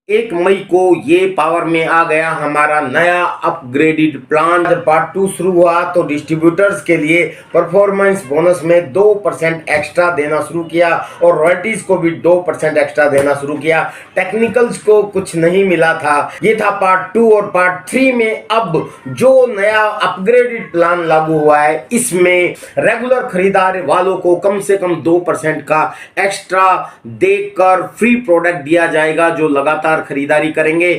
1 मई को ये पावर में आ गया हमारा नया अपग्रेडेड प्लान। जब पार्ट 2 शुरू हुआ तो डिस्ट्रीब्यूटर्स के लिए परफॉर्मेंस बोनस में 2% एक्स्ट्रा देना शुरू किया और रॉयल्टीज को भी 2% एक्स्ट्रा देना शुरू किया। टेक्निकल्स को कुछ नहीं मिला था। ये था पार्ट 2 और पार्ट 3 में अब जो नया अपग्रेडेड प्लान लागू हुआ है, इसमें रेगुलर खरीदार वालों को कम से कम 2% का एक्स्ट्रा देकर फ्री प्रोडक्ट दिया जाएगा जो लगातार खरीदारी करेंगे।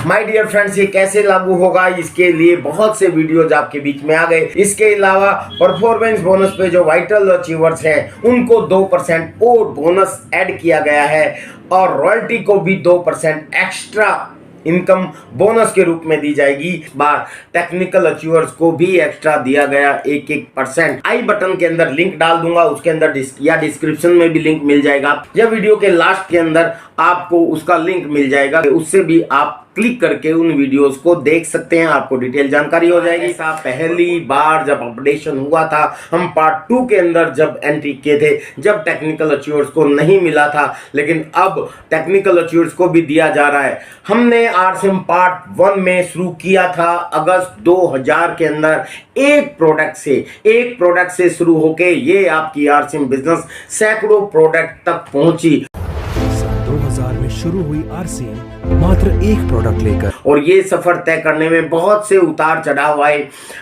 माय डियर फ्रेंड्स, ये कैसे लागू होगा, इसके लिए बहुत से वीडियोज आपके बीच में आ गए। इसके अलावा परफॉर्मेंस बोनस पे जो वाइटल अचीवर्स हैं उनको 2% और बोनस ऐड किया गया है और रॉयल्टी को भी 2% एक्स्ट्रा इनकम बोनस के रूप में दी जाएगी। इस बार टेक्निकल अचीवर्स को भी एक्स्ट्रा दिया गया 1% आई बटन के अंदर लिंक डाल दूंगा, उसके अंदर या डिस्क्रिप्शन में भी लिंक मिल जाएगा या वीडियो के लास्ट के अंदर आपको उसका लिंक मिल जाएगा, उससे भी आप क्लिक करके उन वीडियोस को देख सकते हैं, आपको डिटेल जानकारी हो जाएगी। पहली बार जब अपडेशन हुआ था, हम पार्ट 2 के अंदर जब एंट्री किए थे, जब टेक्निकल अचीवर्स को नहीं मिला था, लेकिन अब टेक्निकल अचीवर्स को भी दिया जा रहा है। हमने आरसीएम पार्ट 1 में शुरू किया था अगस्त 2000 के अंदर एक प्रोडक्ट से शुरू होके ये आपकी आरसीएम बिजनेस सैकड़ों प्रोडक्ट तक पहुंची। 2000 में शुरू हुई आरसीएम मात्र एक प्रोडक्ट लेकर, और ये सफर तय करने में बहुत से उतार चढ़ाव आए।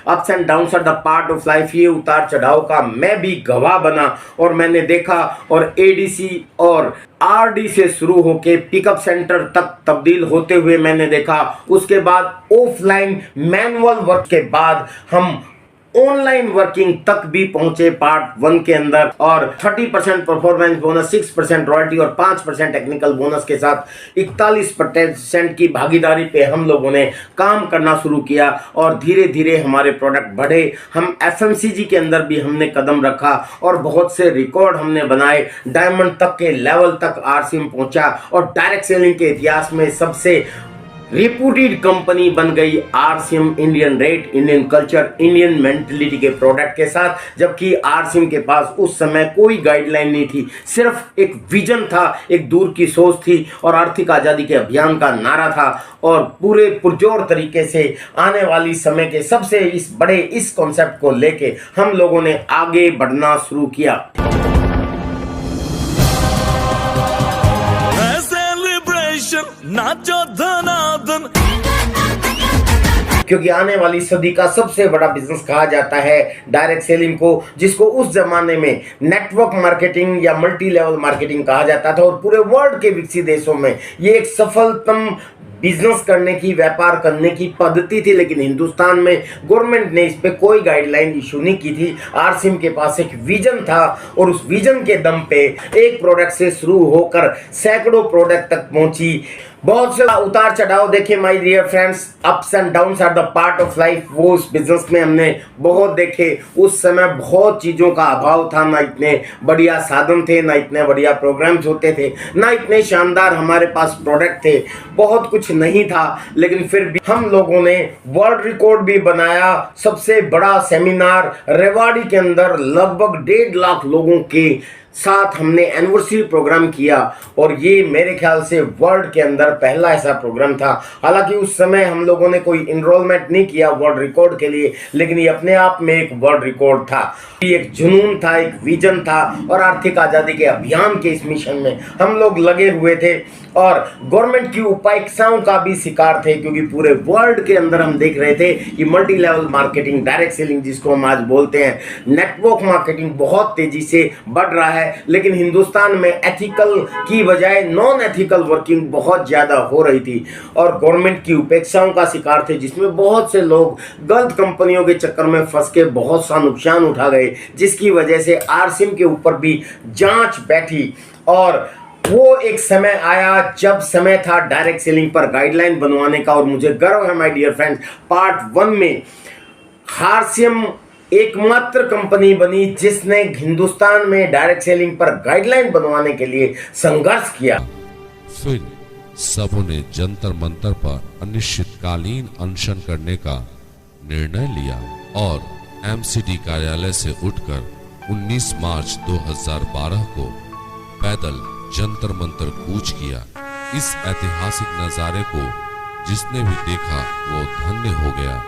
Ups and downs are the part of life. ये उतार चढ़ाव का मैं भी गवाह बना और मैंने देखा, और एडीसी और आरडी से शुरू होके पिकअप सेंटर तक तब्दील होते हुए मैंने देखा। उसके बाद ऑफलाइन मैनुअल वर्क के बाद हम ऑनलाइन वर्किंग तक भी पहुंचे पार्ट 1 के अंदर, और 30% परफॉर्मेंस बोनस, 6% रॉयल्टी और 5% टेक्निकल बोनस के साथ 41% की भागीदारी पे हम लोगों ने काम करना शुरू किया और धीरे धीरे हमारे प्रोडक्ट बढ़े। हम एफएमसीजी के अंदर भी हमने कदम रखा और बहुत से रिकॉर्ड हमने बनाए। डायमंड तक के लेवल तक आरसीएम पहुंचा और डायरेक्ट सेलिंग के इतिहास में सबसे रिप्यूटेड कंपनी बन गई RCM. Indian rate, Indian culture, Indian mentality के प्रोडक्ट के साथ, जबकि आरसीएम के पास उस समय कोई गाइडलाइन नहीं थी, सिर्फ एक विजन था, एक दूर की सोच थी और आर्थिक आजादी के अभियान का नारा था। और पूरे पुरजोर तरीके से आने वाली समय के सबसे इस कॉन्सेप्ट को लेके हम लोगों ने आगे बढ़ना शुरू किया। क्योंकि आने वाली सदी का सबसे बड़ा बिजनेस कहा जाता है डायरेक्ट सेलिंग को, जिसको उस जमाने में नेटवर्क मार्केटिंग या मल्टी लेवल मार्केटिंग कहा जाता था। और पूरे वर्ल्ड के विकसित देशों में ये एक सफलतम बिजनेस करने की, व्यापार करने की पद्धति थी, लेकिन हिंदुस्तान में गवर्नमेंट ने इस पे कोई गाइडलाइन इशू नहीं की थी। आरसीएम के पास एक विजन था और उस विजन के दम पे एक प्रोडक्ट से शुरू होकर सैकड़ों प्रोडक्ट तक पहुंची। बहुत से उतार चढ़ाव देखे my dear friends, ups and downs are the part of life. वो उस बिजनेस में हमने बहुत देखे। उस समय बहुत चीजों का अभाव था, ना इतने बढ़िया साधन थे, ना इतने बढ़िया प्रोग्राम्स होते थे, ना इतने शानदार हमारे पास प्रोडक्ट थे, बहुत कुछ नहीं था। लेकिन फिर भी हम लोगों ने वर्ल्ड रिकॉर्ड भी बनाया। सबसे बड़ा सेमिनार रेवाड़ी के अंदर लगभग 1.5 लाख लोगों के साथ हमने एनिवर्सरी प्रोग्राम किया और ये मेरे ख्याल से वर्ल्ड के अंदर पहला ऐसा प्रोग्राम था। हालांकि उस समय हम लोगों ने कोई इनरोलमेंट नहीं किया वर्ल्ड रिकॉर्ड के लिए, लेकिन ये अपने आप में एक वर्ल्ड रिकॉर्ड था। ये एक जुनून था, एक विजन था और आर्थिक आजादी के अभियान के इस मिशन में हम लोग लगे हुए थे और गवर्नमेंट की उपेक्षाओं का भी शिकार थे, क्योंकि पूरे वर्ल्ड के अंदर हम देख रहे थे कि multi level marketing, direct selling जिसको हम आज बोलते हैं, नेटवर्क मार्केटिंग बहुत तेजी से बढ़ रहा है। लेकिन हिंदुस्तान में एथिकल की बजाय नॉन एथिकल वर्किंग बहुत ज्यादा हो रही थी और गवर्नमेंट की उपेक्षाओं का शिकार थे, जिसमें बहुत से लोग गलत कंपनियों के चक्कर में फंस के बहुत सा नुकसान उठा गए, जिसकी वजह से आरसीएम के ऊपर भी जांच बैठी। और वो एक समय आया जब समय था डायरेक्ट सेलिंग पर गाइडलाइन बनवाने का, और मुझे गर्व है माय डियर फ्रेंड्स, पार्ट 1 में आरसीएम एकमात्र कंपनी बनी जिसने हिंदुस्तान में डायरेक्ट सेलिंग पर गाइडलाइन बनवाने के लिए संघर्ष किया। फिर सबों ने जंतर मंतर पर अनिश्चितकालीन अनशन करने का निर्णय लिया और एमसीडी कार्यालय से उठकर 19 मार्च 2012 को पैदल जंतर मंतर कूच किया। इस ऐतिहासिक नजारे को जिसने भी देखा वो धन्य हो गया।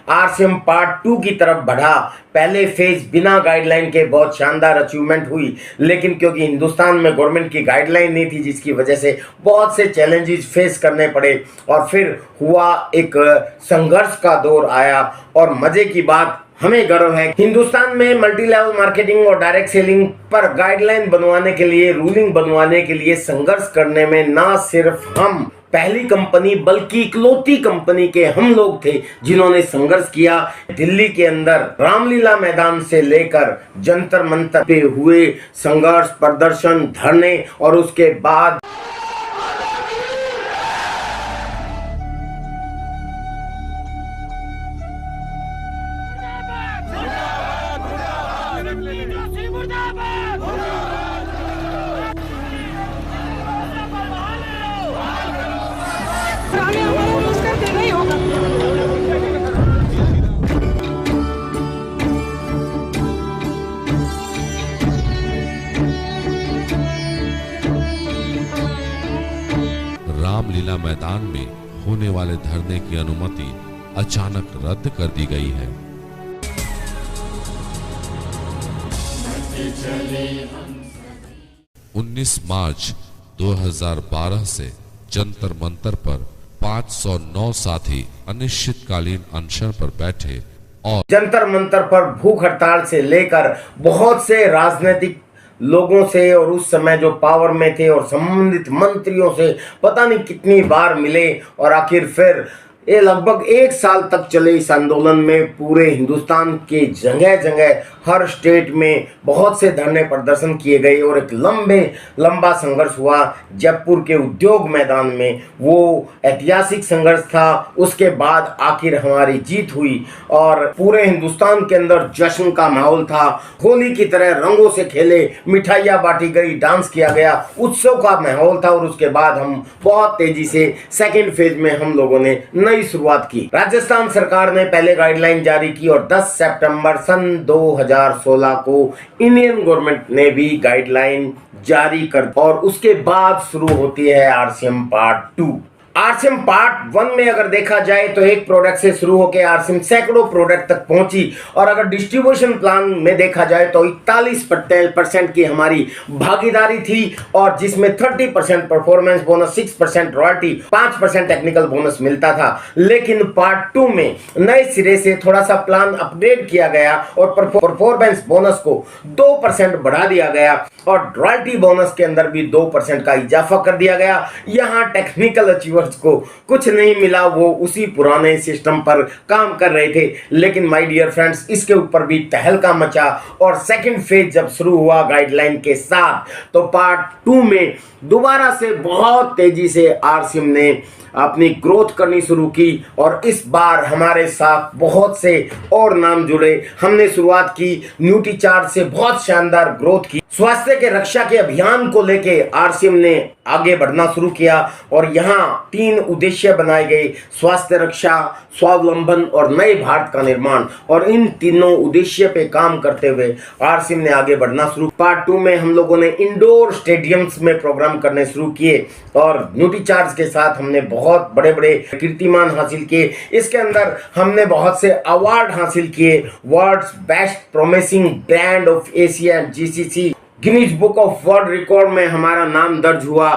आरसीएम पार्ट 2 की तरफ बढ़ा। पहले फेज बिना गाइडलाइन के बहुत शानदार अचीवमेंट हुई, लेकिन क्योंकि हिंदुस्तान में गवर्नमेंट की गाइडलाइन नहीं थी, जिसकी वजह से बहुत से चैलेंजेस फेस करने पड़े और फिर हुआ एक संघर्ष का दौर आया। और मजे की बात, हमें गर्व है हिंदुस्तान में मल्टी लेवल मार्केटिंग और डायरेक्ट सेलिंग पर गाइडलाइन बनवाने के लिए, रूलिंग बनवाने के लिए संघर्ष करने में ना सिर्फ हम पहली कंपनी बल्कि इकलौती कंपनी के हम लोग थे जिन्होंने संघर्ष किया। दिल्ली के अंदर रामलीला मैदान से लेकर जंतर मंतर पे हुए संघर्ष, प्रदर्शन, धरने और उसके बाद रामलीला मैदान में होने वाले धरने की अनुमति अचानक रद्द कर दी गई है। उन्नीस मार्च 2012 से जंतर मंतर पर 509 साथी अनिश्चितकालीन अनशन पर बैठे और जंतर मंतर पर भूख हड़ताल से लेकर बहुत से राजनीतिक लोगों से और उस समय जो पावर में थे और संबंधित मंत्रियों से पता नहीं कितनी बार मिले और आखिर फिर ये लगभग 1 साल तक चले इस आंदोलन में। पूरे हिंदुस्तान के जगह जगह हर स्टेट में बहुत से धरने प्रदर्शन किए गए और एक लंबा संघर्ष हुआ जयपुर के उद्योग मैदान में। वो ऐतिहासिक संघर्ष था। उसके बाद आखिर हमारी जीत हुई और पूरे हिंदुस्तान के अंदर जश्न का माहौल था। होली की तरह रंगों से खेले, मिठाइयाँ बांटी गई, डांस किया गया, उत्सव का माहौल था। और उसके बाद हम बहुत तेजी से सेकेंड फेज में हम लोगों ने नई शुरुआत की। राजस्थान सरकार ने पहले गाइडलाइन जारी की और 10 सितंबर सन 2016 को इंडियन गवर्नमेंट ने भी गाइडलाइन जारी कर और उसके बाद शुरू होती है आरसीएम पार्ट 2। आरसीएम पार्ट 1 में अगर देखा जाए तो एक प्रोडक्ट से शुरू होकर आरसीएम सैकड़ों प्रोडक्ट तक पहुंची और अगर डिस्ट्रीब्यूशन प्लान में देखा जाए तो 41% की हमारी भागीदारी थी और जिसमें 30% performance bonus, 6% royalty, 5% technical bonus मिलता था। लेकिन पार्ट 2 में नए सिरे से थोड़ा सा प्लान अपग्रेड किया गया और परफॉर्मेंस बोनस को 2% बढ़ा दिया गया और रॉयल्टी बोनस के अंदर भी 2% का इजाफा कर दिया गया। यहाँ टेक्निकल अचीवर्स को कुछ नहीं मिला, वो उसी पुराने सिस्टम पर काम कर रहे थे। लेकिन माय डियर फ्रेंड्स, इसके ऊपर भी तहलका मचा और सेकंड फेज जब शुरू हुआ गाइडलाइन के साथ तो पार्ट 2 में दोबारा से बहुत तेजी से आरसीएम ने अपनी ग्रोथ करनी शुरू की और इस बार हमारे साथ बहुत से और नाम जुड़े। हमने शुरुआत की न्यूट्रीचार्ज से, बहुत शानदार ग्रोथ की। स्वास्थ्य के रक्षा के अभियान को लेके आरसीएम ने आगे बढ़ना शुरू किया और यहाँ 3 उद्देश्य बनाए गए: स्वास्थ्य रक्षा, स्वावलंबन और नए भारत का निर्माण। और इन तीनों उद्देश्य पे काम करते हुए आरसीएम ने आगे बढ़ना शुरू। पार्ट 2 में हम लोगों ने इंडोर स्टेडियम्स में प्रोग्राम करने शुरू किए और न्यूट्रीचार्ज के साथ हमने बहुत बड़े बड़े कीर्तिमान हासिल किए। इसके अंदर हमने बहुत से अवार्ड हासिल किए। World's best promising brand of Asia GCC, Guinness Book of World Record में हमारा नाम दर्ज हुआ।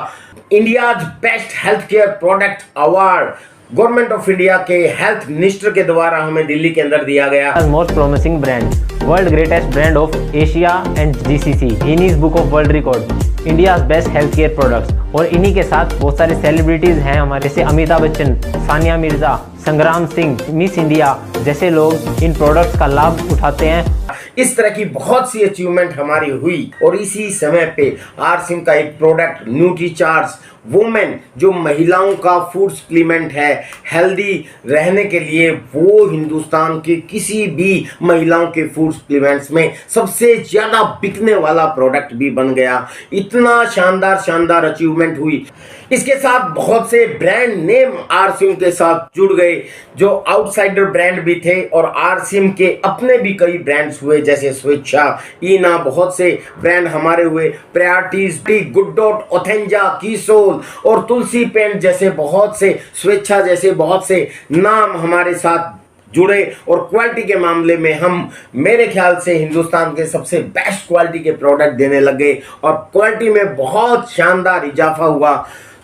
India's best health care product award government of India के हेल्थ मिनिस्टर के द्वारा हमें दिल्ली के अंदर दिया गया। Most promising brand, world greatest brand of Asia and GCC, Guinness Book of World Record, India's best healthcare products। और इन्हीं के साथ बहुत सारे सेलिब्रिटीज हैं हमारे, जैसे अमिताभ बच्चन, सानिया मिर्जा, संग्राम सिंह, मिस इंडिया जैसे लोग इन प्रोडक्ट्स का लाभ उठाते हैं। इस तरह की बहुत सी अचीवमेंट हमारी हुई और इसी समय पे आरसिम का एक प्रोडक्ट न्यूट्रीचार्ज वुमेन, जो महिलाओं का फूड सप्लीमेंट है हेल्दी रहने के लिए, वो हिंदुस्तान के किसी भी महिलाओं के फूड सप्लीमेंट्स में सबसे ज्यादा बिकने वाला प्रोडक्ट भी बन गया। इतना शानदार अचीवमेंट हुई। इसके साथ बहुत से ब्रांड नेम आरसिम के साथ जुड़ गए जो आउटसाइडर ब्रांड भी थे, और आरसिम के अपने भी कई ब्रांड्स हुए जैसे स्वेच्छा, ईना, बहुत से ब्रांड हमारे हुए, प्रायोरिटीज, गुड डॉट, ओथेंजा, कीसोल और तुलसी पेंट जैसे बहुत से, स्वेच्छा जैसे बहुत से नाम हमारे साथ जुड़े। और क्वालिटी के मामले में हम मेरे ख्याल से हिंदुस्तान के सबसे बेस्ट क्वालिटी के प्रोडक्ट देने लगे और क्वालिटी में बहुत शानदार इजाफा हुआ।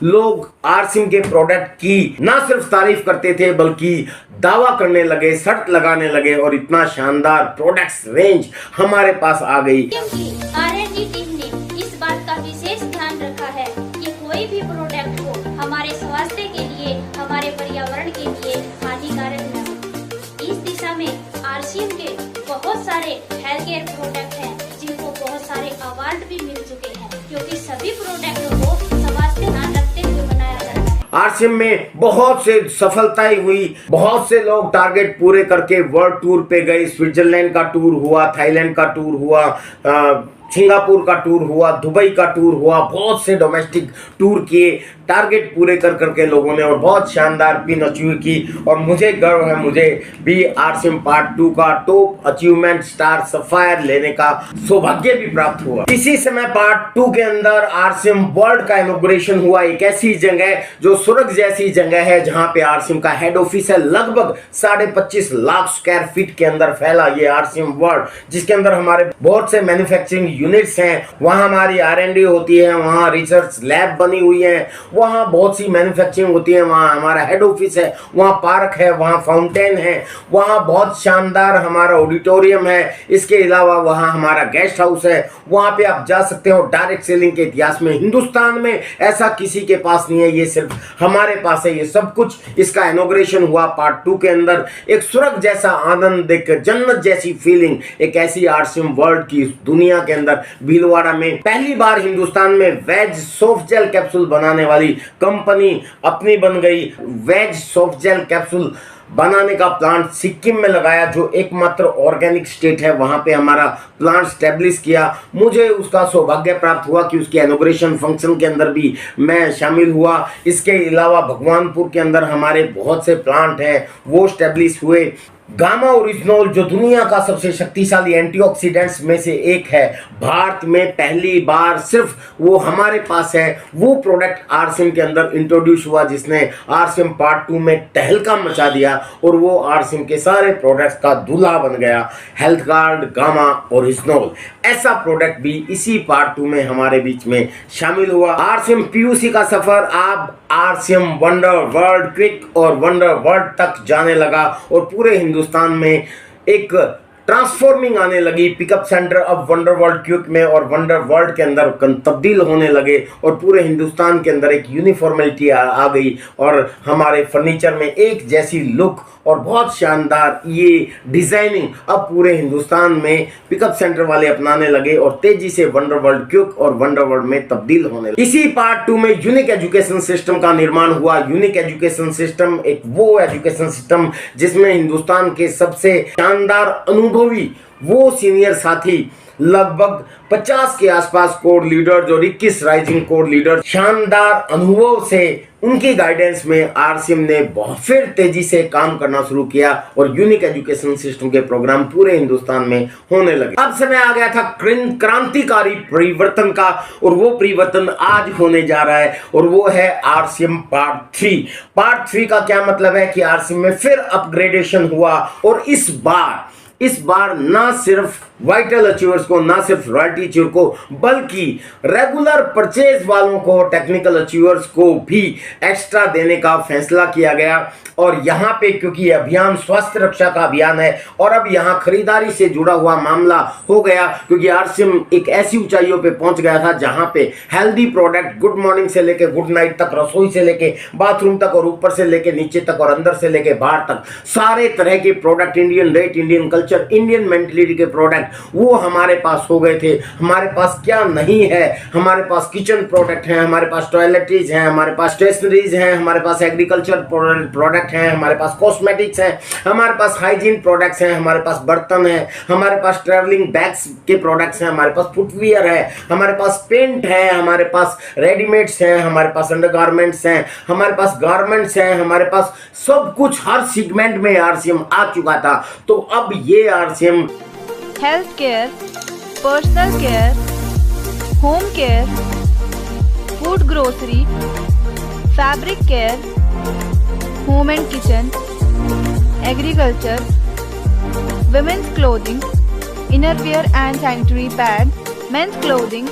लोग आरसिम के प्रोडक्ट की ना सिर्फ तारीफ करते थे बल्कि दावा करने लगे, शर्त लगाने लगे, और इतना शानदार प्रोडक्ट्स रेंज हमारे पास आ गई। R&D टीम ने इस बात का विशेष ध्यान रखा है कि कोई भी प्रोडक्ट हो हमारे स्वास्थ्य के लिए, हमारे पर्यावरण के लिए हानिकारक न हो। इस दिशा में आरसीएम के बहुत सारे हेल्थ केयर प्रोडक्ट हैं जिनको बहुत सारे अवार्ड भी मिल चुके हैं, क्योंकि सभी प्रोडक्ट को समाज से ध्यान रखते हुए बनाया जाता है। आरसीएम में बहुत से सफलताएं हुई, बहुत से लोग टारगेट पूरे करके वर्ल्ड टूर पे गए। स्विट्जरलैंड का टूर हुआ, थाईलैंड का टूर हुआ, सिंगापुर का टूर हुआ, दुबई का टूर हुआ, बहुत से डोमेस्टिक टूर किए, टारगेट पूरे कर करके लोगों ने, और बहुत शानदार पिन अचीव की। और मुझे गर्व है, मुझे भी आरसीएम पार्ट 2 का टॉप अचीवमेंट स्टार सफायर लेने का सौभाग्य भी प्राप्त हुआ। इसी समय पार्ट 2 के अंदर आरसीएम वर्ल्ड का इनॉग्रेशन हुआ, एक ऐसी जगह जो स्वर्ग जैसी जगह है जहां पे आरसीएम का हेड ऑफिस है। लगभग 25.5 लाख स्क्वायर फीट के अंदर फैला ये आरसीएम वर्ल्ड, जिसके अंदर हमारे बहुत से मैन्युफैक्चरिंग यूनिट्स हैं, वहां हमारी R&D होती है, वहां रिसर्च लैब बनी हुई है, वहां बहुत सी मैन्युफैक्चरिंग होती है, वहां हमारा हेड ऑफिस है, वहां पार्क है, वहां फाउंटेन है, वहां बहुत शानदार हमारा ऑडिटोरियम है। इसके अलावा वहां हमारा गेस्ट हाउस है, वहां पे आप जा सकते हो। डायरेक्ट सेलिंग के इतिहास में हिंदुस्तान में ऐसा किसी के पास नहीं है, ये सिर्फ हमारे पास है ये सब कुछ। इसका इनॉग्रेशन हुआ पार्ट 2 के अंदर। एक स्वर्ग जैसा आनंद, एक जन्नत जैसी फीलिंग, एक ऐसी आरसीएम वर्ल्ड की दुनिया के अंदर भीलवाड़ा में पहली बार हिंदुस्तान में वेज सॉफ्ट जेल कैप्सूल बनाने वाली कंपनी अपनी बन गई। वेज सॉफ्ट जेल कैप्सूल बनाने का प्लांट सिक्किम में लगाया, जो एकमात्र ऑर्गेनिक स्टेट है, वहां पे हमारा प्लांट स्टैब्लिश किया। मुझे उसका सौभाग्य प्राप्त हुआ कि उसके इनॉग्रेशन फंक्शन के अंदर भी मैं शामिल हुआ। इसके अलावा भगवानपुर के अंदर हमारे बहुत से प्लांट हैं, वो स्टैब्लिश हुए। गामा ओरिजिनोल जो दुनिया का सबसे शक्तिशाली एंटीऑक्सीडेंट्स में से एक है, भारत में पहली बार सिर्फ वो हमारे पास है। वो प्रोडक्ट आरसीएम के अंदर इंट्रोड्यूस हुआ जिसने आरसीएम पार्ट 2 में तहलका मचा दिया, और वो आरसीएम के सारे प्रोडक्ट्स का दूल्हा बन गया। हेल्थ गार्ड गामा ओरिजिनोल, ऐसा प्रोडक्ट भी इसी पार्ट 2 में हमारे बीच में शामिल हुआ। आरसीएम पीयूसी का सफर अब आरसीएम वंडर वर्ल्ड क्विक और वंडर वर्ल्ड तक जाने लगा, और पूरे हिंदुस्तान में एक ट्रांसफॉर्मिंग आने लगी। पिकअप सेंटर अब वंडर वर्ल्ड क्विक में और वंडर वर्ल्ड के अंदर तब्दील होने लगे, और पूरे हिंदुस्तान के अंदर एक यूनिफॉर्मिलिटी आ गई, और हमारे फर्नीचर में एक जैसी लुक और बहुत शानदार ये डिजाइनिंग अब पूरे हिंदुस्तान में पिकअप सेंटर वाले अपनाने लगे, और तेजी से वंडर वर्ल्ड क्विक और वंडर वर्ल्ड में तब्दील होने लगे। इसी पार्ट 2 में यूनिक एजुकेशन सिस्टम का निर्माण हुआ। यूनिक एजुकेशन सिस्टम एक वो एजुकेशन सिस्टम जिसमें हिंदुस्तान के सबसे शानदार अनुभवी वो सीनियर साथी, लगभग 50 के आसपास कोर लीडर, जो 21 राइजिंग कोर लीडर, शानदार अनुभव से उनकी गाइडेंस में आरसीएम ने बहुत फिर तेजी से काम करना शुरू किया, और यूनिक एजुकेशन सिस्टम के प्रोग्राम पूरे हिंदुस्तान में होने लगे। अब समय आ गया था क्रांतिकारी परिवर्तन का, और वो परिवर्तन आज होने जा रहा है, और वो है आरसीएम पार्ट 3। पार्ट 3 का क्या मतलब है कि आरसीएम में फिर अपग्रेडेशन हुआ, और इस बार इस बार ना सिर्फ वाइटल अचीवर्स को, ना सिर्फ रॉयल्टी अचीवर को, बल्कि रेगुलर परचेज वालों को, टेक्निकल अचीवर्स को भी एक्स्ट्रा देने का फैसला किया गया। और यहाँ पे क्योंकि अभियान स्वास्थ्य रक्षा का अभियान है और अब यहाँ खरीदारी से जुड़ा हुआ मामला हो गया, क्योंकि आरसीएम एक ऐसी ऊंचाइयों पे पहुंच गया था जहां पे हेल्दी प्रोडक्ट गुड मॉर्निंग से लेके गुड नाइट तक, रसोई से लेके बाथरूम तक और ऊपर से लेके नीचे तक और अंदर से लेके बाहर तक सारे तरह के product, Indian rate, Indian culture, Indian mentality के प्रोडक्ट वो हमारे पास हो गए थे। हमारे पास क्या नहीं है, हमारे पास किचन प्रोडक्ट हैं, हमारे पास टॉयलेटरीज हैं, हमारे पास स्टेशनरीज हैं, हमारे पास एग्रीकल्चर प्रोडक्ट हैं, हमारे पास कॉस्मेटिक्स हैं, हमारे पास हाइजीन प्रोडक्ट्स हैं, हमारे पास बर्तन है, हमारे पास ट्रैवलिंग बैग्स के प्रोडक्ट्स हैं, हमारे पास फुटवियर है, हमारे पास पेंट है, हमारे पास रेडीमेड्स हैं, हमारे पास अंडरगारमेंट्स हैं, हमारे पास गारमेंट्स हैं, हमारे पास सब कुछ हर सेगमेंट में आरसीएम आ चुका था। तो अब ये RCM health care, personal care, home care, food grocery, fabric care, home and kitchen, agriculture, women's clothing, innerwear and sanitary pad, men's clothing,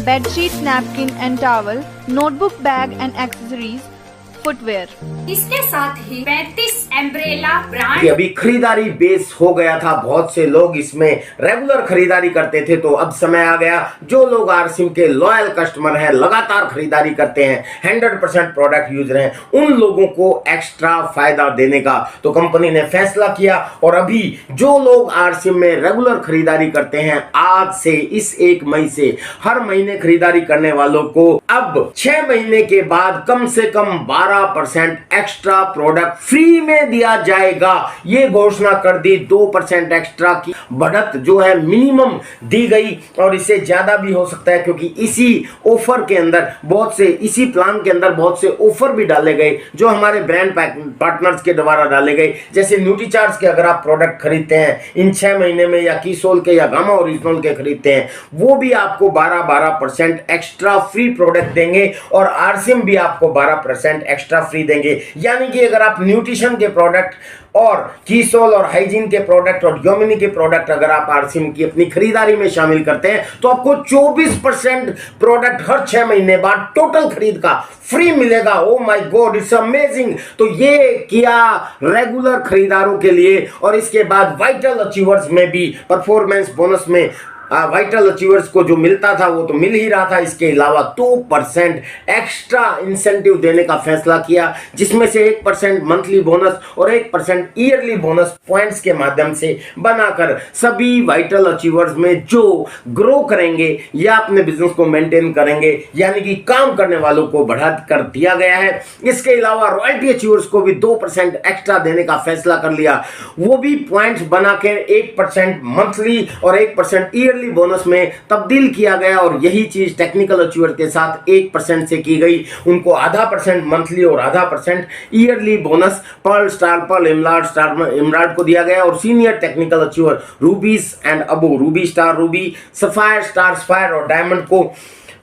bed sheet, napkin and towel, notebook bag and accessories, footwear. इसके साथ ही 35 umbrella brand कि अभी खरीदारी base हो गया था, बहुत से लोग इसमें रेगुलर खरीदारी करते थे, तो अब समय आ गया जो लोग आरसीएम के लॉयल कस्टमर हैं, लगातार खरीदारी करते हैं, 100% प्रोडक्ट यूजर हैं, उन लोगों को एक्स्ट्रा फायदा देने का तो कंपनी ने फैसला किया। और अभी जो लोग आरसीएम में रेगुलर खरीदारी करते हैं, आज से इस 1 मई से हर महीने खरीदारी करने वालों को अब 6 महीने के बाद कम से कम 12% एक्स्ट्रा प्रोडक्ट फ्री में दिया जाएगा। ये घोषणा कर दी। 2% एक्स्ट्रा की बढ़त जो है मिनिमम दी गई और इससे ज्यादा भी हो सकता है, क्योंकि इसी ऑफर के अंदर बहुत से, इसी प्लान के अंदर बहुत से ऑफर भी डाले गए जो हमारे ब्रांड पार्टनर्स के द्वारा डाले गए। जैसे न्यूट्रीचार्ज के अगर आप प्रोडक्ट खरीदते हैं इन 6 महीने में, या कीसोल के या गामा ओरिजिनल के खरीदते हैं, वो भी आपको 12% एक्स्ट्रा फ्री प्रोडक्ट देंगे और आरसीएम भी आपको 12% एक्स्ट्रा फ्री देंगे। यानी कि अगर आप न्यूट्रिशन के प्रोडक्ट और कीसोल और हाइजीन के प्रोडक्ट और योमिनी के प्रोडक्ट अगर आप आरसीएम की अपनी खरीदारी में शामिल करते हैं तो आपको 24% प्रोडक्ट हर 6 महीने बाद टोटल खरीद का फ्री मिलेगा। Oh my God, it's amazing. तो ये किया रेगुलर खरीदारों के लिए। और इसके बाद वाइटल अचीवर्स में भी परफॉर्मेंस बोनस में वाइटल अचीवर्स को जो मिलता था वो तो मिल ही रहा था, इसके अलावा 2% एक्स्ट्रा इंसेंटिव देने का फैसला किया, जिसमें से 1% मंथली बोनस और 1% ईयरली बोनस पॉइंट्स के माध्यम से बनाकर सभी वाइटल अचीवर्स में जो ग्रो करेंगे या अपने बिजनेस को मेंटेन करेंगे, यानी कि काम करने वालों को बढ़ा कर दिया गया है। इसके अलावा रॉयल्टी अचीवर्स को भी 2% एक्स्ट्रा देने का फैसला कर लिया, वो भी पॉइंट्स बनाकर 1% मंथली और 1% ईयरली बोनस में तब्दील किया गया। और यही चीज टेक्निकल अचीवर के साथ 1% से की गई, उनको 0.5% मंथली और 0.5% yearly bonus pearl star, pearl emerald star, emerald को दिया गया। और senior technical achiever rubies and अबो, ruby star, ruby, sapphire star, sapphire और डायमंड को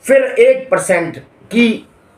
फिर 1% की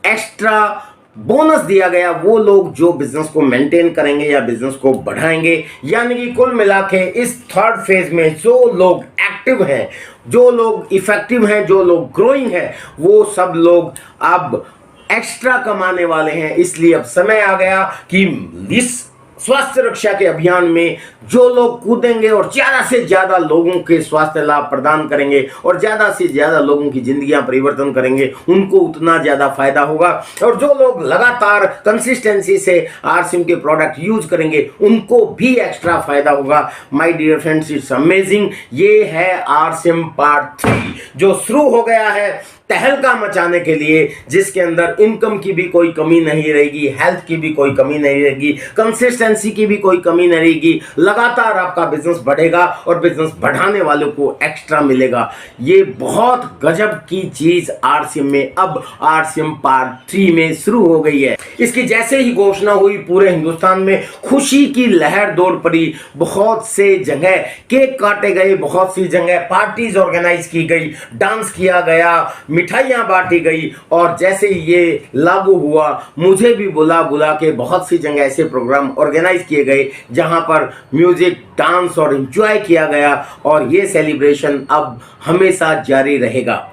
एक्स्ट्रा बोनस दिया गया, वो लोग जो बिजनेस को मेंटेन करेंगे या बिजनेस को बढ़ाएंगे। यानी कि कुल मिला के इस 3rd फेज में जो लोग एक्टिव हैं, जो लोग इफेक्टिव हैं, जो लोग ग्रोइंग हैं, वो सब लोग अब एक्स्ट्रा कमाने वाले हैं। इसलिए अब समय आ गया कि इस स्वास्थ्य रक्षा के अभियान में जो लोग कूदेंगे और ज्यादा से ज्यादा लोगों के स्वास्थ्य लाभ प्रदान करेंगे और ज्यादा से ज्यादा लोगों की जिंदगियां परिवर्तन करेंगे, उनको उतना ज्यादा फायदा होगा। और जो लोग लगातार कंसिस्टेंसी से आरसीएम के प्रोडक्ट यूज करेंगे, उनको भी एक्स्ट्रा फायदा होगा। My dear friends, it's amazing. ये है आरसीएम पार्ट 3 जो शुरू हो गया है तहलका मचाने के लिए, जिसके अंदर इनकम की भी कोई कमी नहीं रहेगी, हेल्थ की भी कोई कमी नहीं रहेगी, कंसिस्टेंसी की भी कोई कमी नहीं रहेगी। लगातार आपका बिजनेस बढ़ेगा और बिजनेस बढ़ाने वालों को एक्स्ट्रा मिलेगा। ये बहुत गजब की चीज आरसीएम में अब आरसीएम पार्ट 3 में शुरू हो गई है। इसकी जैसे ही घोषणा हुई, पूरे हिंदुस्तान में खुशी की लहर दौड़ पड़ी। बहुत से जगह केक काटे गए, बहुत सी जगह पार्टीज ऑर्गेनाइज की गई, डांस किया गया, मिठाइयाँ बांटी गई और जैसे ये लागू हुआ मुझे भी बुला बुला के बहुत सी जगह ऐसे प्रोग्राम ऑर्गेनाइज किए गए जहां पर म्यूजिक, डांस और एंजॉय किया गया और ये सेलिब्रेशन अब हमेशा जारी रहेगा।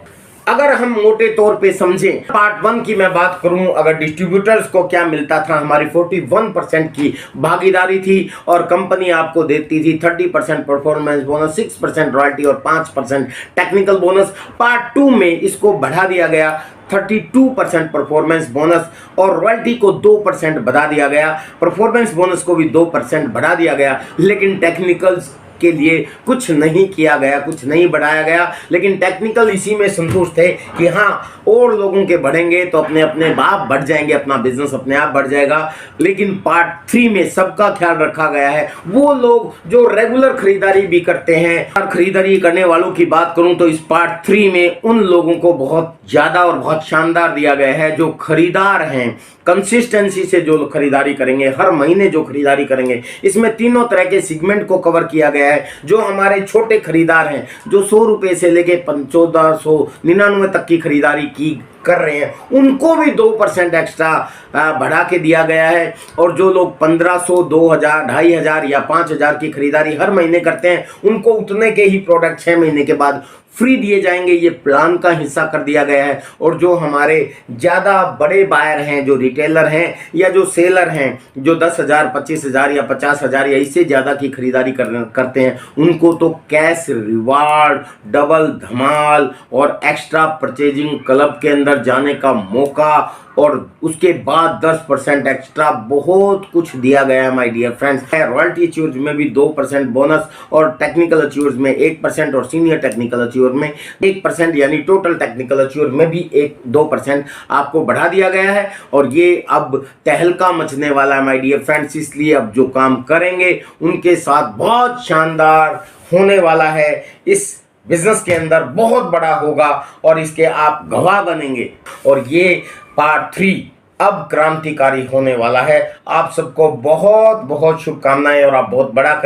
अगर हम मोटे तौर पे समझें, पार्ट 1 की मैं बात करूं, अगर डिस्ट्रीब्यूटर्स को क्या मिलता था, हमारी 41% की भागीदारी थी और कंपनी आपको देती थी 30% परफॉर्मेंस बोनस, 6% रॉयल्टी और 5% टेक्निकल बोनस। पार्ट 2 में इसको बढ़ा दिया गया, 32% परफॉर्मेंस बोनस और रॉयल्टी को 2% बढ़ा दिया गया, परफॉर्मेंस बोनस को भी 2% बढ़ा दिया गया, लेकिन टेक्निकल्स के लिए कुछ नहीं किया गया, कुछ नहीं बढ़ाया गया। लेकिन टेक्निकल इसी में संतुष्ट थे कि हाँ और लोगों के बढ़ेंगे तो अपने अपने आप बढ़ जाएंगे, अपना बिजनेस अपने आप बढ़ जाएगा। लेकिन पार्ट 3 में सबका ख्याल रखा गया है, वो लोग जो रेगुलर खरीदारी भी करते हैं, और खरीदारी करने वालों की बात करूं तो इस पार्ट 3 में उन लोगों को बहुत ज्यादा और बहुत शानदार दिया गया है जो खरीदार हैं, कंसिस्टेंसी से जो खरीदारी करेंगे, हर महीने जो खरीदारी करेंगे। इसमें तीनों तरह के सेगमेंट को कवर किया गया है। जो हमारे छोटे खरीदार हैं, जो 100 रुपए से लेके 1499 तक की खरीदारी की कर रहे हैं, उनको भी 2% एक्स्ट्रा बढ़ा के दिया गया है। और जो लोग 1500, 2000, 2500 या 5000 की खरीदारी हर महीने करते हैं, उनको उतने के ही प्रोडक्ट 6 महीने के बाद फ्री दिए जाएंगे, ये प्लान का हिस्सा कर दिया गया है। और जो हमारे ज़्यादा बड़े बायर हैं, जो रिटेलर हैं या जो सेलर हैं, जो 10,000, 25,000 या 50,000 या इससे ज़्यादा की खरीदारी करते हैं, उनको तो कैश रिवार्ड, डबल धमाल और एक्स्ट्रा परचेजिंग क्लब के अंदर जाने का मौका और उसके बाद 10% एक्स्ट्रा, बहुत कुछ दिया गया है my dear friends. Royalty achievers में भी 2% बोनस और टेक्निकल अचीवर्स में 1% और सीनियर टेक्निकल अचीवर में 1%, यानी टोटल टेक्निकल अचीवर में भी 2% आपको बढ़ा दिया गया है। और ये अब तहलका मचने वाला है माय डियर फ्रेंड्स, इसलिए अब जो काम करेंगे उनके साथ बहुत शानदार होने वाला है। इस बिजनेस के अंदर बहुत बड़ा होगा और इसके आप गवाह बनेंगे। और ये पार्ट 3 अब क्रांतिकारी होने वाला है। आप सबको बहुत बहुत शुभकामनाएं और आप बहुत बड़ा करें।